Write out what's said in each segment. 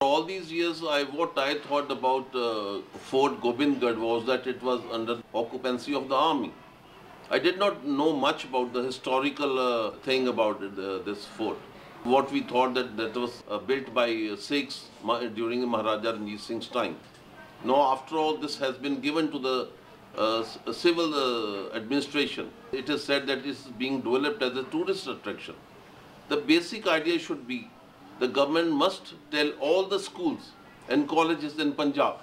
All these years, what I thought about Fort Gobindgarh was that it was under occupancy of the army. I did not know much about the historical thing about this fort. What we thought that was built by Sikhs during Maharaja Ranjit Singh's time. Now, after all, this has been given to the civil administration. It is said that it is being developed as a tourist attraction. The basic idea should be the government must tell all the schools and colleges in Punjab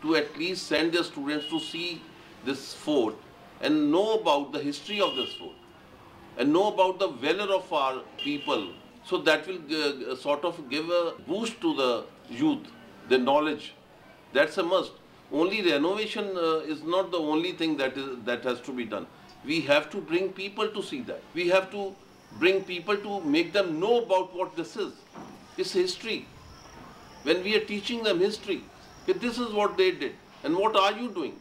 to at least send their students to see this fort and know about the history of this fort and know about the valor of our people. So that will sort of give a boost to the youth, the knowledge. That's a must. Only renovation is not the only thing that has to be done. We have to bring people to see that. We have to bring people to make them know about what this is. It's history. When we are teaching them history, this is what they did and what are you doing?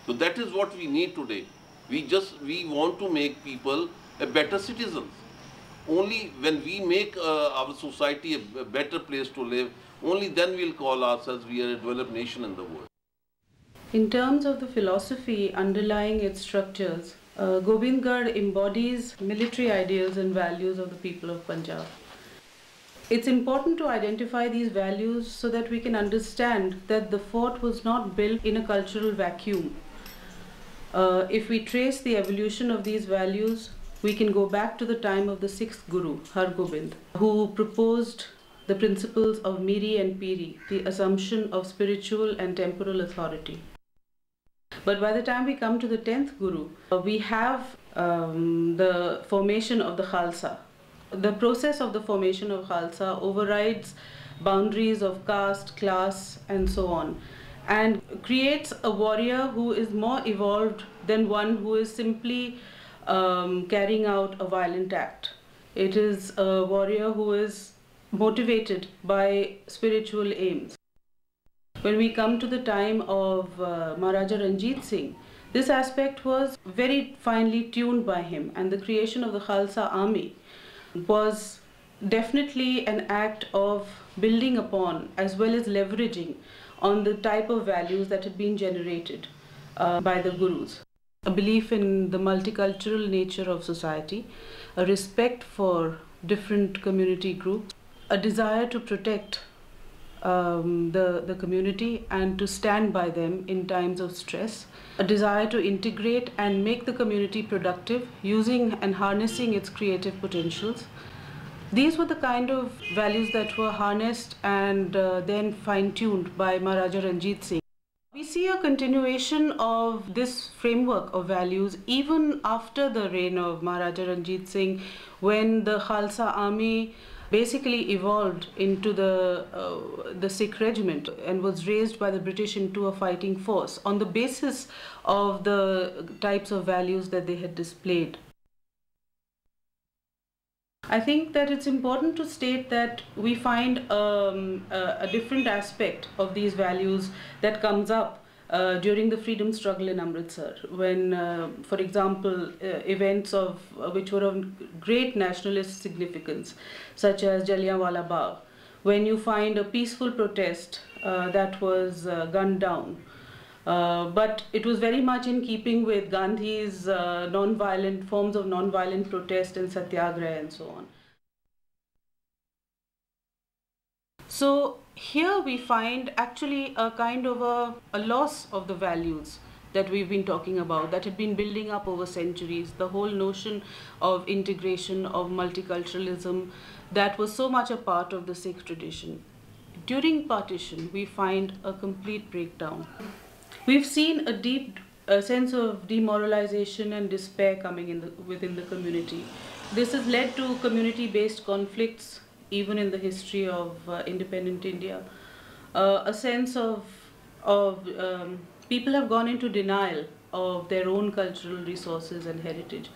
So that is what we need today. We want to make people a better citizens. Only when we make our society a better place to live, only then we'll call ourselves we are a developed nation in the world. In terms of the philosophy underlying its structures, Gobindgarh embodies military ideals and values of the people of Punjab. It's important to identify these values so that we can understand that the fort was not built in a cultural vacuum. If we trace the evolution of these values, we can go back to the time of the sixth Guru, Har Gobind, who proposed the principles of Miri and Piri, the assumption of spiritual and temporal authority. But by the time we come to the 10th Guru, we have the formation of the Khalsa. The process of the formation of Khalsa overrides boundaries of caste, class, and so on, and creates a warrior who is more evolved than one who is simply carrying out a violent act. It is a warrior who is motivated by spiritual aims. When we come to the time of Maharaja Ranjit Singh, this aspect was very finely tuned by him, and the creation of the Khalsa army was definitely an act of building upon as well as leveraging on the type of values that had been generated by the Gurus. A belief in the multicultural nature of society, a respect for different community groups, a desire to protect the community and to stand by them in times of stress, a desire to integrate and make the community productive using and harnessing its creative potentials. These were the kind of values that were harnessed and then fine-tuned by Maharaja Ranjit Singh. We see a continuation of this framework of values even after the reign of Maharaja Ranjit Singh, when the Khalsa army basically evolved into the Sikh regiment and was raised by the British into a fighting force on the basis of the types of values that they had displayed. I think that it's important to state that we find a different aspect of these values that comes up during the freedom struggle in Amritsar, when, for example, events which were of great nationalist significance, such as Jallianwala Bagh, when you find a peaceful protest that was gunned down. But it was very much in keeping with Gandhi's forms of non-violent protest and satyagraha and so on. So here we find actually a kind of a loss of the values that we've been talking about, that had been building up over centuries, the whole notion of integration, of multiculturalism, that was so much a part of the Sikh tradition. During partition, we find a complete breakdown. We've seen a deep sense of demoralization and despair coming within the community. This has led to community-based conflicts, even in the history of independent India. A sense of people have gone into denial of their own cultural resources and heritage.